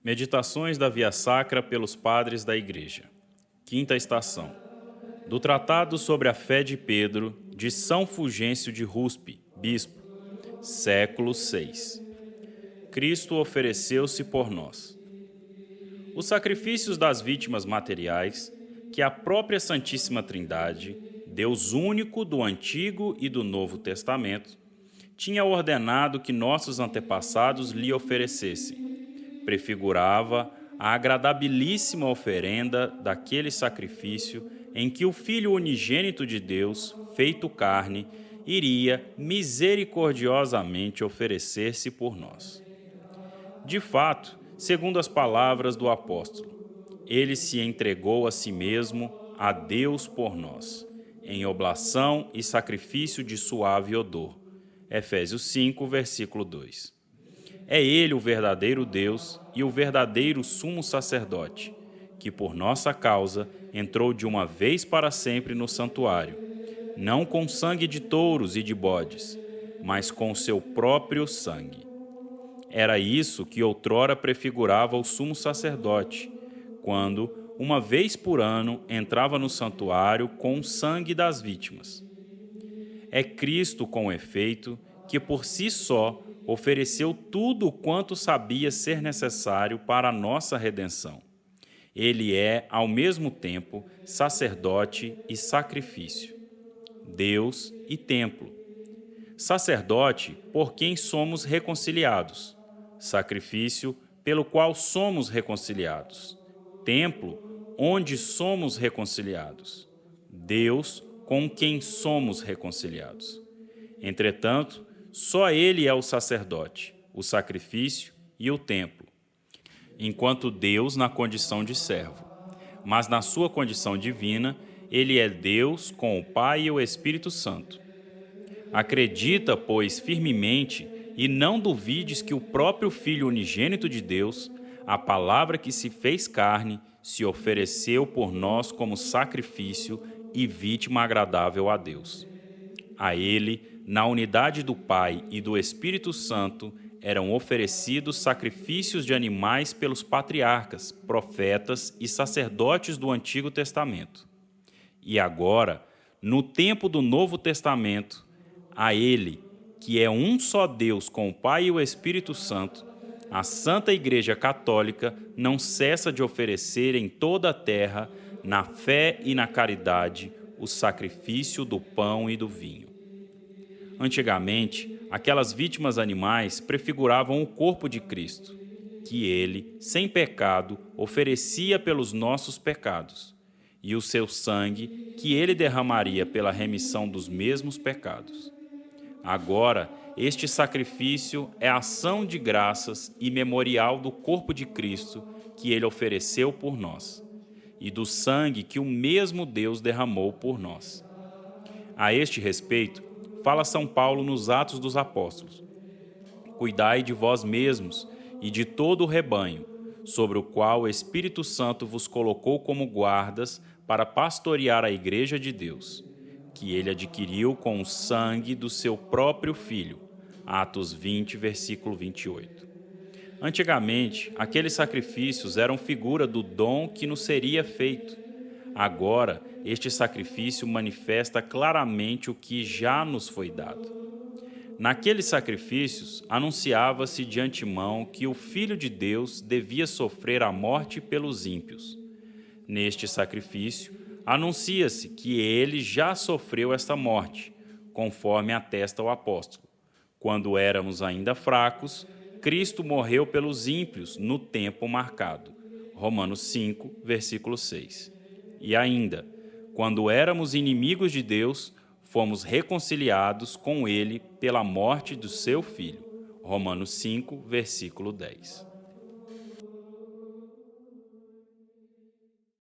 Meditações da Via Sacra pelos Padres da Igreja. Quinta estação. Do Tratado sobre a Fé de Pedro, de São Fulgêncio de Ruspe, Bispo, século VI. Cristo ofereceu-se por nós. Os sacrifícios das vítimas materiais, que a própria Santíssima Trindade, Deus único do Antigo e do Novo Testamento, tinha ordenado que nossos antepassados lhe oferecessem, prefigurava a agradabilíssima oferenda daquele sacrifício em que o Filho unigênito de Deus, feito carne, iria misericordiosamente oferecer-se por nós. De fato, segundo as palavras do apóstolo, ele se entregou a si mesmo, a Deus por nós, em oblação e sacrifício de suave odor. Efésios 5, versículo 2. É ele o verdadeiro Deus e o verdadeiro sumo sacerdote, que por nossa causa entrou de uma vez para sempre no santuário, não com sangue de touros e de bodes, mas com seu próprio sangue. Era isso que outrora prefigurava o sumo sacerdote, quando, uma vez por ano, entrava no santuário com o sangue das vítimas. É Cristo, com efeito, que por si só ofereceu tudo quanto sabia ser necessário para a nossa redenção. Ele é, ao mesmo tempo, sacerdote e sacrifício, Deus e templo. Sacerdote, por quem somos reconciliados, sacrifício, pelo qual somos reconciliados, templo, onde somos reconciliados, Deus, com quem somos reconciliados. Entretanto, só ele é o sacerdote, o sacrifício e o templo, enquanto Deus na condição de servo. Mas na sua condição divina, ele é Deus com o Pai e o Espírito Santo. Acredita, pois, firmemente e não duvides que o próprio Filho unigênito de Deus, a palavra que se fez carne, se ofereceu por nós como sacrifício e vítima agradável a Deus. A ele, na unidade do Pai e do Espírito Santo, eram oferecidos sacrifícios de animais pelos patriarcas, profetas e sacerdotes do Antigo Testamento. E agora, no tempo do Novo Testamento, a ele, que é um só Deus com o Pai e o Espírito Santo, a Santa Igreja Católica não cessa de oferecer em toda a terra, na fé e na caridade, o sacrifício do pão e do vinho. Antigamente, aquelas vítimas animais prefiguravam o corpo de Cristo, que ele, sem pecado, oferecia pelos nossos pecados, e o seu sangue, que ele derramaria pela remissão dos mesmos pecados. Agora, este sacrifício é ação de graças e memorial do corpo de Cristo que ele ofereceu por nós, e do sangue que o mesmo Deus derramou por nós. A este respeito, fala São Paulo nos Atos dos Apóstolos: cuidai de vós mesmos e de todo o rebanho, sobre o qual o Espírito Santo vos colocou como guardas para pastorear a Igreja de Deus, que ele adquiriu com o sangue do seu próprio Filho. Atos 20, versículo 28. Antigamente, aqueles sacrifícios eram figura do dom que nos seria feito. Agora, este sacrifício manifesta claramente o que já nos foi dado. Naqueles sacrifícios, anunciava-se de antemão que o Filho de Deus devia sofrer a morte pelos ímpios. Neste sacrifício, anuncia-se que ele já sofreu esta morte, conforme atesta o apóstolo. Quando éramos ainda fracos, Cristo morreu pelos ímpios no tempo marcado. Romanos 5, versículo 6. E ainda, quando éramos inimigos de Deus, fomos reconciliados com ele pela morte do seu Filho. Romanos 5, versículo 10.